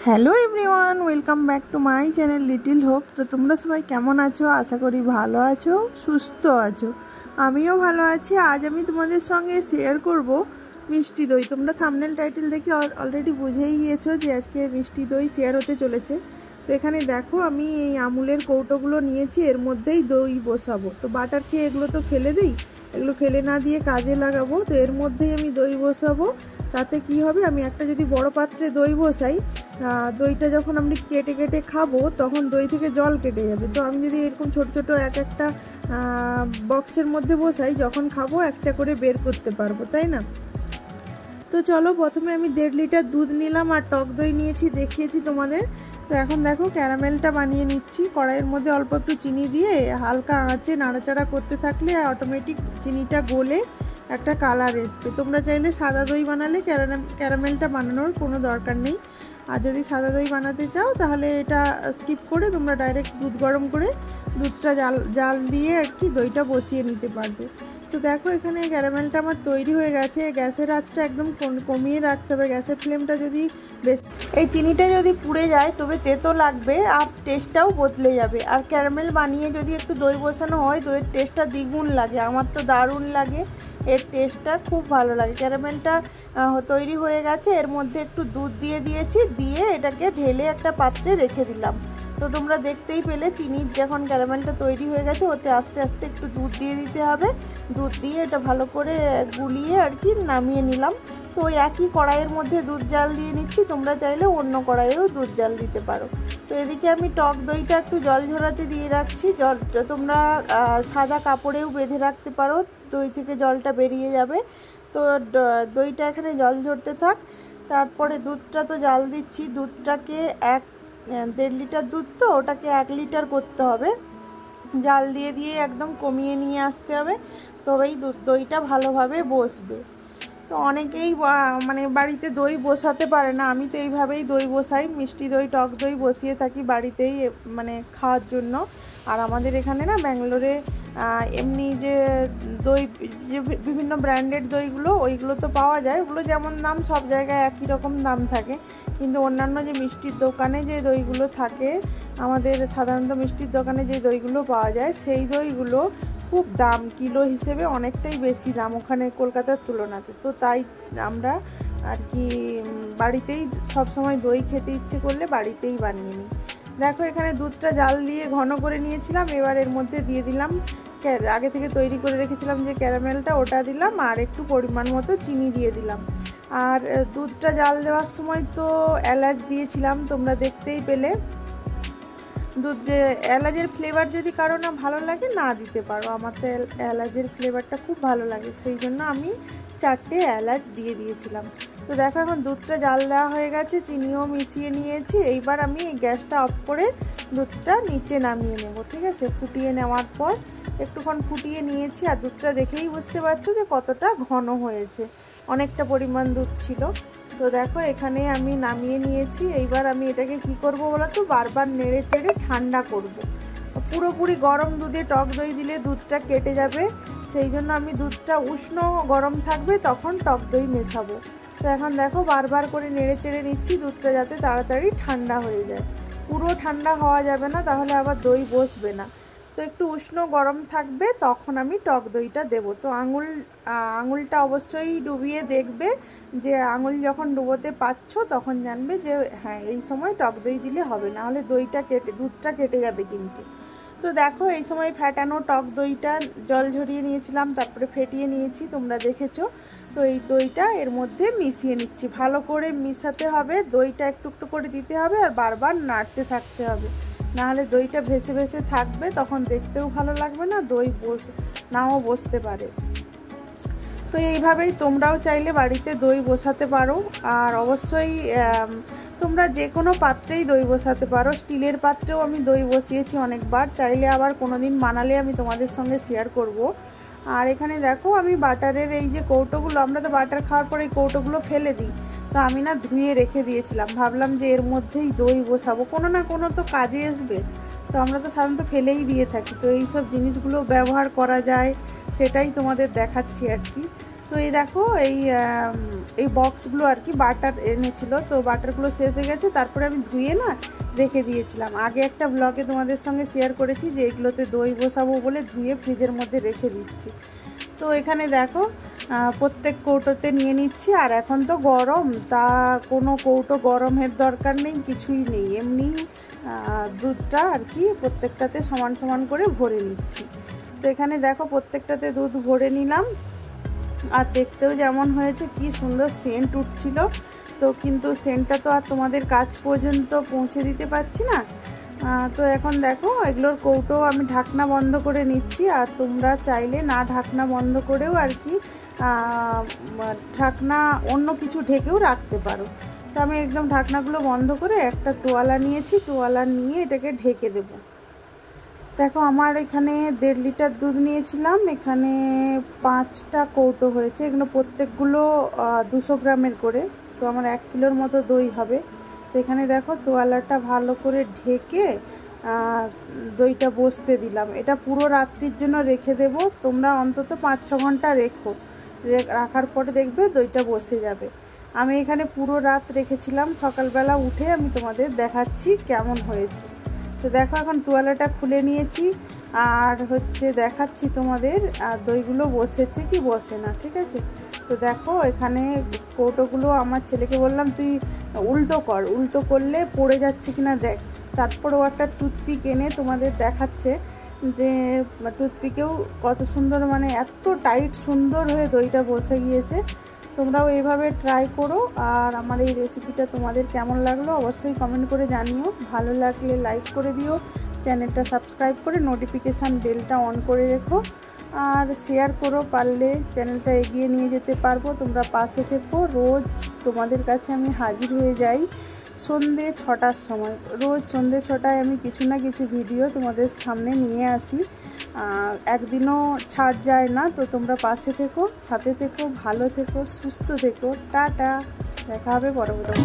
Hello everyone, welcome back to my channel little hope. তো তোমরা সবাই কেমন আছো? আশা করি ভালো আছো, সুস্থ আছো। আমিও ভালো আছি। আজ আমি তোমাদের সঙ্গে শেয়ার করব মিষ্টি দই। তোমরা থাম্বনেল টাইটেল দেখে অলরেডি বুঝেই গিয়েছো যে আজকে মিষ্টি দই শেয়ার হতে চলেছে। তো এখানে দেখো, আমি এই আমুলের কৌটোগুলো নিয়েছি, এর মধ্যেই দই বসাবো। তো বাটার খেয়ে এগুলো তো ফেলে দিই, এগুলো ফেলে না দিয়ে কাজে লাগাবো। তো এর মধ্যেই আমি দই বসাবো। তাতে কি হবে, আমি একটা যদি বড় পাত্রে দই বসাই, দইটা যখন আমি কেটে কেটে খাবো তখন দই থেকে জল কেটে যাবে। তো আমি যদি এরকম ছোট ছোট একটা বক্সের মধ্যে বসাই, যখন খাবো একটা করে বের করতে পারবো, তাই না? তো চলো, প্রথমে আমি 1.5 লিটার দুধ নিলাম আর টক দই নিয়েছি, দেখিয়েছি তোমাদের। তো এখন দেখো ক্যারামেলটা বানিয়ে নিচ্ছি। কড়াইয়ের মধ্যে অল্প একটু চিনি দিয়ে হালকা আঁচে নাড়াচাড়া করতে থাকলে অটোমেটিক চিনিটা গলে একটা কালার আসবে। তোমরা চাইলে সাদা দই বানালে ক্যারামেলটা বানানোর কোনো দরকার নেই। আর যদি সাদা দই বানাতে চাও তাহলে এটা স্কিপ করে তোমরা ডাইরেক্ট দুধ গরম করে দুধটা জাল দিয়ে আর কি দইটা বসিয়ে নিতে পারবে। তো দেখো এখানে ক্যারামেলটা আমার তৈরি হয়ে গেছে। গ্যাসের আঁচটা একদম কমিয়ে রাখতে হবে। গ্যাসের ফ্লেমটা যদি এই চিনিটা যদি পুড়ে যায় তবে তেতো লাগবে আর টেস্টটাও বদলে যাবে। আর ক্যারামেল বানিয়ে যদি একটু দই বসানো হয়, দইয়ের টেস্টটা দ্বিগুণ লাগে। আমার তো দারুণ লাগে, এর টেস্টটা খুব ভালো লাগে। ক্যারামেলটা তৈরি হয়ে গেছে, এর মধ্যে একটু দুধ দিয়ে দিয়েছি, দিয়ে এটাকে ঢেলে একটা পাত্রে রেখে দিলাম। তো তোমরা দেখতেই পেলে চিনির যখন ক্যারামেলটা তৈরি হয়ে গেছে, ওতে আস্তে আস্তে একটু দুধ দিয়ে দিতে হবে। দুধ দিয়ে এটা ভালো করে গুলিয়ে আর কি নামিয়ে নিলাম। তো ওই একই কড়াইয়ের মধ্যে দুধ জাল দিয়ে নিচ্ছি, তোমরা চাইলে অন্য কড়াইয়েও দুধ জাল দিতে পারো। তো এদিকে আমি টক দইটা একটু জল ঝরাতে দিয়ে রাখছি। তোমরা সাদা কাপড়েও বেঁধে রাখতে পারো, দই থেকে জলটা বেরিয়ে যাবে। তো দইটা এখানে জল ঝরতে থাক। তারপরে দুধটা তো জাল দিচ্ছি, দুধটাকে 1.5 লিটার দুধ, তো ওটাকে 1 লিটার করতে হবে। জাল দিয়ে দিয়ে একদম কমিয়ে নিয়ে আসতে হবে, তবেই দইটা ভালোভাবে বসবে। তো অনেকেই মানে বাড়িতে দই বসাতে পারে না, আমি তো এইভাবেই দই বসাই। মিষ্টি দই, টক দই বসিয়ে থাকি বাড়িতেই, মানে খাওয়ার জন্য। আর আমাদের এখানে না ব্যাঙ্গালোরে এমনি যে দই, যে বিভিন্ন ব্র্যান্ডেড দইগুলো, ওইগুলো তো পাওয়া যায়। ওগুলো যেমন দাম, সব জায়গায় একই রকম দাম থাকে। কিন্তু অন্যান্য যে মিষ্টির দোকানে যে দইগুলো থাকে, আমাদের সাধারণত মিষ্টির দোকানে যে দইগুলো পাওয়া যায়, সেই দইগুলো খুব দাম, কিলো হিসেবে অনেকটাই বেশি দাম ওখানে কলকাতার তুলনাতে। তো তাই আমরা আর কি বাড়িতেই সবসময় দই খেতে ইচ্ছে করলে বাড়িতেই বানিয়ে নিই। দেখো এখানে দুধটা জাল দিয়ে ঘন করে নিয়েছিলাম। এবার এর মধ্যে দিয়ে দিলাম আগে থেকে তৈরি করে রেখেছিলাম যে ক্যারামেলটা, ওটা দিলাম। আর একটু পরিমাণ মতো চিনি দিয়ে দিলাম। আর দুধটা জাল দেওয়ার সময় তো এলাচ দিয়েছিলাম, তোমরা দেখতেই পেলে। এলাচের ফ্লেভার যদি কারো না ভালো লাগে, না দিতে পারো। আমার তো এলাচের ফ্লেভারটা খুব ভালো লাগে, সেই জন্য আমি 4টে এলাচ দিয়ে দিয়েছিলাম। তো দেখো এখন দুধটা জাল দেওয়া হয়ে গেছে, চিনিও মিশিয়ে নিয়েছি। এইবার আমি গ্যাসটা অফ করে দুধটা নিচে নামিয়ে নেব, ঠিক আছে? ফুটিয়ে নেওয়ার পর একটুক্ষণ ফুটিয়ে নিয়েছি। আর দুধটা দেখেই বুঝতে পারছো যে কতটা ঘন হয়েছে, অনেকটা পরিমাণ দুধ ছিল। তো দেখো এখানে আমি নামিয়ে নিয়েছি। এইবার আমি এটাকে কি করব বলো তো, বারবার নেড়ে চেড়ে ঠান্ডা করব। পুরোপুরি গরম দুধে টক দই দিলে দুধটা কেটে যাবে, সেই জন্য আমি দুধটা উষ্ণ গরম থাকবে তখন টক দই মেশাবো। তো এখন দেখো বারবার করে নেড়ে চেড়ে নিচ্ছি, দুধটা যাতে তাড়াতাড়ি ঠান্ডা হয়ে যায়। পুরো ঠান্ডা হওয়া যাবে না, তাহলে আবার দই বসবে না। তো একটু উষ্ণ গরম থাকবে, তখন আমি টক দইটা দেবো। তো আঙুলটা অবশ্যই ডুবিয়ে দেখবে, যে আঙুল যখন ডুবোতে পাচ্ছ তখন জানবে যে হ্যাঁ এই সময় টক দই দিলে হবে, না হলে দুধটা কেটে যাবে কিন্তু। তো দেখো এই সময় ফ্যাটানো টক দইটা জল ঝরিয়ে নিয়েছিলাম, তারপরে ফেটিয়ে নিয়েছি, তোমরা দেখেছো। তো এই দইটা এর মধ্যে মিশিয়ে নিচ্ছি। ভালো করে মিশাতে হবে, দইটা একটু একটু করে দিতে হবে আর বারবার নাড়তে থাকতে হবে, নাহলে দইটা ভেসে ভেসে থাকবে, তখন দেখতেও ভালো লাগবে না, দই নাও বসতে পারে। তো এইভাবেই তোমরাও চাইলে বাড়িতে দই বসাতে পারো। আর অবশ্যই তোমরা যে কোনো পাত্রেই দই বসাতে পারো। স্টিলের পাত্রেও আমি দই বসিয়েছি অনেকবার, চাইলে আবার কোনো দিন বানালে আমি তোমাদের সঙ্গে শেয়ার করব। আর এখানে দেখো আমি বাটারের এই যে কৌটোগুলো, আমরা তো বাটার খাওয়ার পরে এই কৌটোগুলো ফেলে দিই, তো আমি না ধুয়ে রেখে দিয়েছিলাম। ভাবলাম যে এর মধ্যেই দই বসাবো, কোনো না কোনো তো কাজে আসবে। তো আমরা তো সাধারণত ফেলেই দিয়ে থাকি, তো এই সব জিনিসগুলো ব্যবহার করা যায় সেটাই তোমাদের দেখাচ্ছি আর কি। তো এই দেখো এই বক্সগুলো আর কি বাটার এনেছিল, তো বাটারগুলো শেষ হয়ে গেছে, তারপরে আমি ধুয়ে না রেখে দিয়েছিলাম। আগে একটা ব্লগে তোমাদের সঙ্গে শেয়ার করেছি যে এগুলোতে দই বসাবো বলে ধুয়ে ফ্রিজের মধ্যে রেখে দিচ্ছি। তো এখানে দেখো প্রত্যেক কৌটোতে নিয়ে নিচ্ছি। আর এখন তো গরম, তা কোনো কৌটো গরমের দরকার নেই, কিছুই নেই, এমনি দুধটা আর কি প্রত্যেকটাতে সমান সমান করে ভরে নিচ্ছি। তো এখানে দেখো প্রত্যেকটাতে দুধ ভরে নিলাম। আর দেখতেও যেমন হয়েছে, কি সুন্দর সেন্ট উঠছিল। তো কিন্তু সেন্টটা তো আর তোমাদের কাছ পর্যন্ত পৌঁছে দিতে পারছি না। তো এখন দেখো এগুলোর কৌটো আমি ঢাকনা বন্ধ করে নিচ্ছি। আর তোমরা চাইলে না ঢাকনা বন্ধ করেও আর কি ঢাকনা অন্য কিছু ঢেকেও রাখতে পারো। তো আমি একদম ঢাকনাগুলো বন্ধ করে একটা তোয়ালা নিয়েছি, তোয়ালা নিয়ে এটাকে ঢেকে দেবো। দেখো আমার এখানে 1.5 লিটার দুধ নিয়েছিলাম, এখানে 5টা কৌটো হয়েছে। এগুলো প্রত্যেকগুলো 200 গ্রামের করে, তো আমার 1 কিলোর মতো দই হবে। তো এখানে দেখো তোয়ালাটা ভালো করে ঢেকে দইটা বসতে দিলাম। এটা পুরো রাত্রির জন্য রেখে দেব, তোমরা অন্তত 5-6 ঘন্টা রেখো। রাখার পরে দেখবে দইটা বসে যাবে। আমি এখানে পুরো রাত রেখেছিলাম, সকালবেলা উঠে আমি তোমাদের দেখাচ্ছি কেমন হয়েছে। তো দেখো এখন তোয়ালাটা খুলে নিয়েছি আর দেখাচ্ছি তোমাদের দইগুলো বসেছে কি বসে না, ঠিক আছে। তো দেখো এখানে কৌটোগুলো আমার ছেলেকে বললাম তুই উল্টো কর, উল্টো করলে পড়ে যাচ্ছে কিনা দেখ। তারপরেও একটা টুথপিক এনে তোমাদের দেখাচ্ছে যে টুথপিকেও কত সুন্দর, মানে এত টাইট সুন্দর হয়ে দইটা বসে গিয়েছে। তোমরাও এইভাবে ট্রাই করো। আর আমার এই রেসিপিটা তোমাদের কেমন লাগলো অবশ্যই কমেন্ট করে জানিও। ভালো লাগলে লাইক করে দিও, চ্যানেলটা সাবস্ক্রাইব করে নোটিফিকেশান বেলটা অন করে রেখো, আর শেয়ার করো, পারলে চ্যানেলটা এগিয়ে নিয়ে যেতে পারবো। তোমরা পাশে থেকো। রোজ তোমাদের কাছে আমি হাজির হয়ে যাই সন্ধ্যে 6টার সময়। রোজ সন্ধ্যে 6টায় আমি কিছু না কিছু ভিডিও তোমাদের সামনে নিয়ে আসি, একদিনও ছাড় যায় না। তো তোমরা পাশে থেকো, সাথে থেকো, ভালো থেকো, সুস্থ থেকো। টাটা, দেখা হবে পরবর্তী।